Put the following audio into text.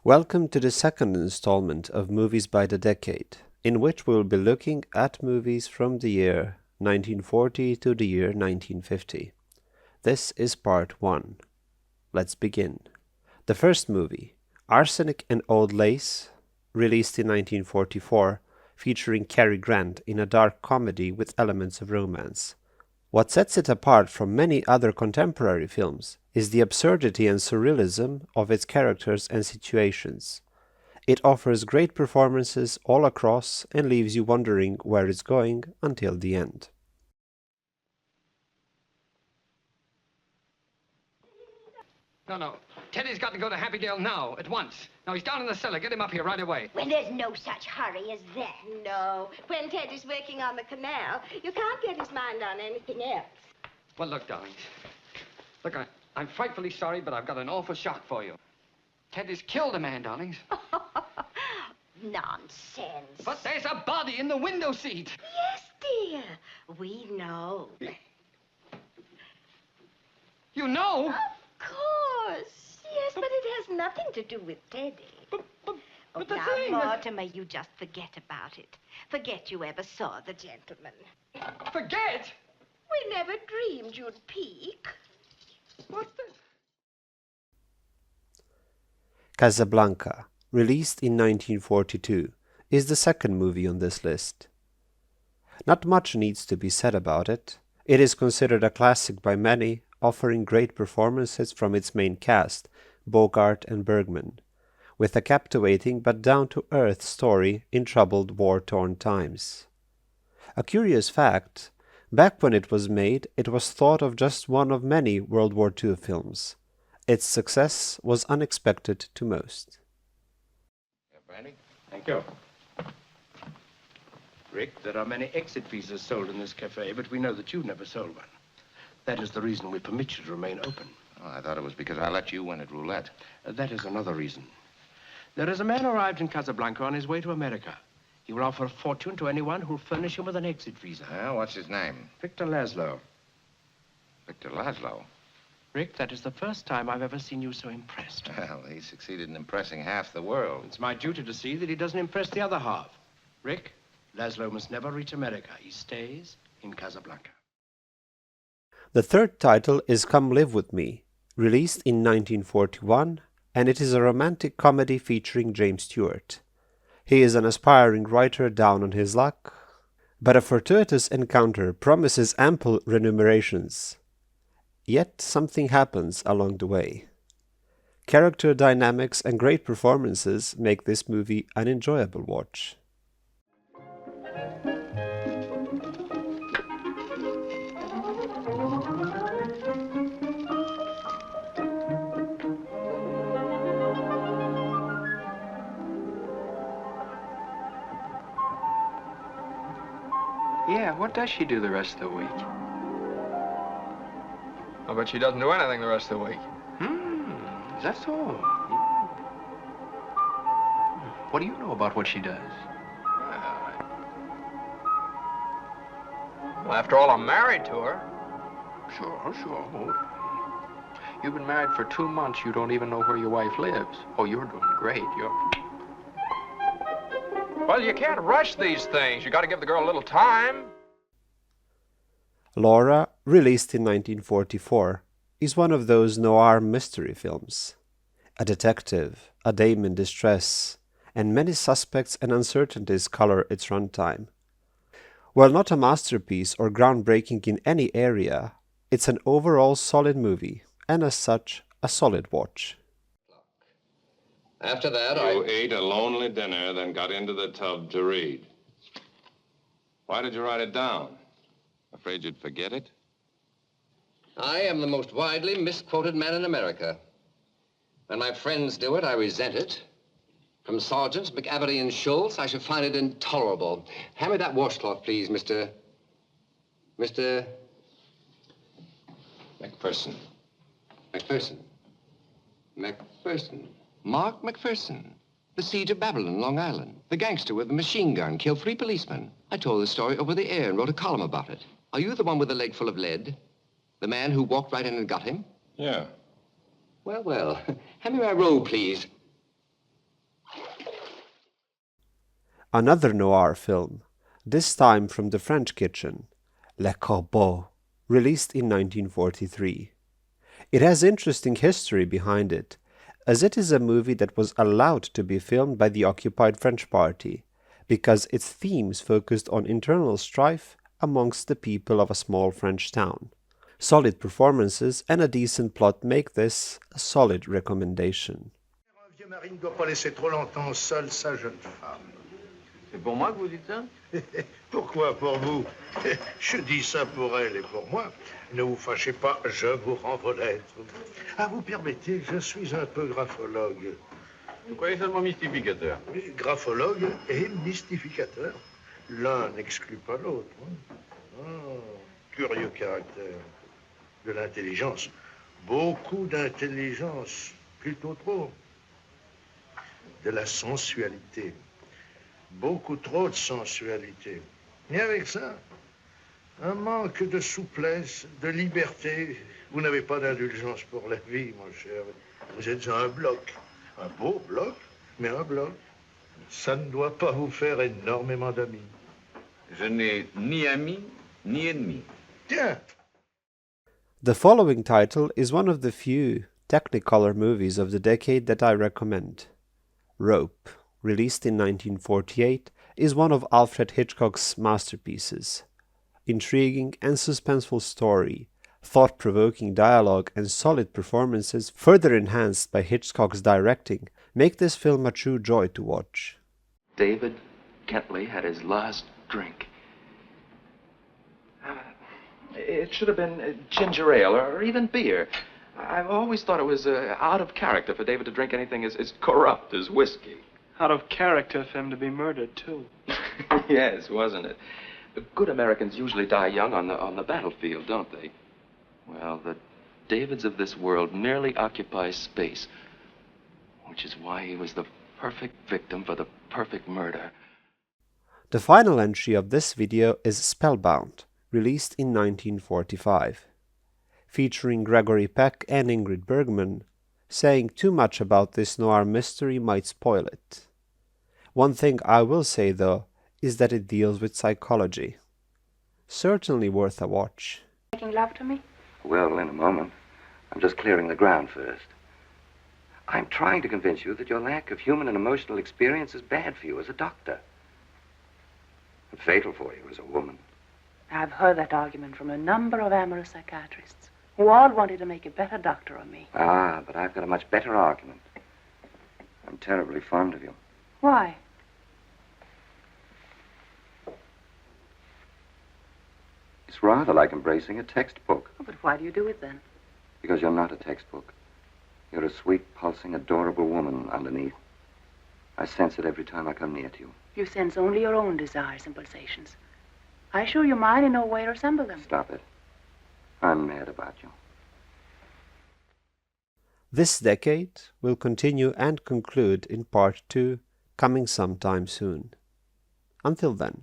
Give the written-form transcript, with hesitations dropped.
Welcome to the second installment of Movies by the Decade, in which we will be looking at movies from the year 1940 to the year 1950. This is part 1. Let's begin. The first movie, Arsenic and Old Lace, released in 1944, featuring Cary Grant in a dark comedy with elements of romance. What sets it apart from many other contemporary films is the absurdity and surrealism of its characters and situations. It offers great performances all across and leaves you wondering where it's going until the end. No. Teddy's got to go to Happydale now, at once. Now, he's down in the cellar. Get him up here right away. Well, there's no such hurry as that. No. When Teddy's working on the canal, you can't get his mind on anything else. Well, look, darlings. Look, I'm frightfully sorry, but I've got an awful shock for you. Teddy's killed a man, darlings. Nonsense. But there's a body in the window seat. Yes, dear. We know. You know? Of course. Yes, but it has nothing to do with Teddy. But the now, thing... Mortimer, you just forget about it. Forget you ever saw the gentleman. Forget? We never dreamed you'd peek. What's the... Casablanca, released in 1942, is the second movie on this list. Not much needs to be said about it. It is considered a classic by many, offering great performances from its main cast, Bogart and Bergman, with a captivating but down-to-earth story in troubled war-torn times. A curious fact, back when it was made, it was thought of just one of many World War II films. Its success was unexpected to most. Brandy? Thank you. Rick, there are many exit visas sold in this cafe, but we know that you've never sold one. That is the reason we permit you to remain open. Oh, I thought it was because I let you win at roulette. That is another reason. There is a man arrived in Casablanca on his way to America. He will offer a fortune to anyone who'll furnish him with an exit visa. Well, what's his name? Victor Laszlo. Victor Laszlo. Rick, that is the first time I've ever seen you so impressed. Well, he succeeded in impressing half the world. It's my duty to see that he doesn't impress the other half. Rick, Laszlo must never reach America. He stays in Casablanca. The third title is Come Live With Me, released in 1941, and it is a romantic comedy featuring James Stewart. He is an aspiring writer down on his luck, but a fortuitous encounter promises ample remunerations. Yet something happens along the way. Character dynamics and great performances make this movie an enjoyable watch. Yeah, what does she do the rest of the week? I bet she doesn't do anything the rest of the week. Is that so? What do you know about what she does? Well, after all, I'm married to her. Sure. You've been married for 2 months. You don't even know where your wife lives. Oh, you're doing great. Well, you can't rush these things. You got to give the girl a little time. Laura, released in 1944, is one of those noir mystery films. A detective, a dame in distress, and many suspects and uncertainties color its runtime. While not a masterpiece or groundbreaking in any area, it's an overall solid movie, and as such, a solid watch. After that, You ate a lonely dinner, then got into the tub to read. Why did you write it down? Afraid you'd forget it? I am the most widely misquoted man in America. When my friends do it, I resent it. From Sergeants McAverty and Schultz, I should find it intolerable. Hand me that washcloth, please, Mr. McPherson. McPherson. Mark McPherson. The siege of Babylon, Long Island. The gangster with the machine gun killed 3 policemen. I told the story over the air and wrote a column about it. Are you the one with the leg full of lead? The man who walked right in and got him? Yeah. Well. Hand me my robe, please. Another noir film, this time from the French kitchen, Le Corbeau, released in 1943. It has interesting history behind it, as it is a movie that was allowed to be filmed by the occupied French party, because its themes focused on internal strife amongst the people of a small French town. Solid performances and a decent plot make this a solid recommendation. Un vieux mari ne doit pas laisser trop longtemps seule sa jeune femme. C'est pour moi que vous dites ça? Pourquoi pour vous? Je dis ça pour elle et pour moi. Ne vous fâchez pas, je vous rends vos lettres. Ah, vous permettez, je suis un peu graphologue. Vous croyez seulement mystificateur? Graphologue et mystificateur. L'un n'exclut pas l'autre. Curieux caractère. De l'intelligence. Beaucoup d'intelligence. Plutôt trop. De la sensualité. Beaucoup trop de sensualité. Et avec ça, un manque de souplesse, de liberté. Vous n'avez pas d'indulgence pour la vie, mon cher. Vous êtes un bloc. Un beau bloc, mais un bloc. Ça ne doit pas vous faire énormément d'amis. Je n'ai ni amis, ni ennemis. Tiens! The following title is one of the few Technicolor movies of the decade that I recommend. Rope, released in 1948, is one of Alfred Hitchcock's masterpieces. Intriguing and suspenseful story, thought-provoking dialogue and solid performances, further enhanced by Hitchcock's directing, make this film a true joy to watch. David Kentley had his last drink. It should have been ginger ale or even beer. I've always thought it was out of character for David to drink anything as corrupt as whiskey. Out of character for him to be murdered, too. Yes, wasn't it? Good Americans usually die young on the battlefield, don't they? Well, the Davids of this world merely occupy space, which is why he was the perfect victim for the perfect murder. The final entry of this video is Spellbound, released in 1945. Featuring Gregory Peck and Ingrid Bergman, saying too much about this noir mystery might spoil it. One thing I will say, though, is that it deals with psychology. Certainly worth a watch. Making love to me? Well, in a moment. I'm just clearing the ground first. I'm trying to convince you that your lack of human and emotional experience is bad for you as a doctor. And fatal for you as a woman. I've heard that argument from a number of amorous psychiatrists who all wanted to make a better doctor of me. Ah, but I've got a much better argument. I'm terribly fond of you. Why? It's rather like embracing a textbook. Oh, but why do you do it then? Because you're not a textbook. You're a sweet, pulsing, adorable woman underneath. I sense it every time I come near to you. You sense only your own desires and pulsations. I assure you mine in no way resemble them. Stop it. I'm mad about you. This decade will continue and conclude in part 2, coming sometime soon. Until then.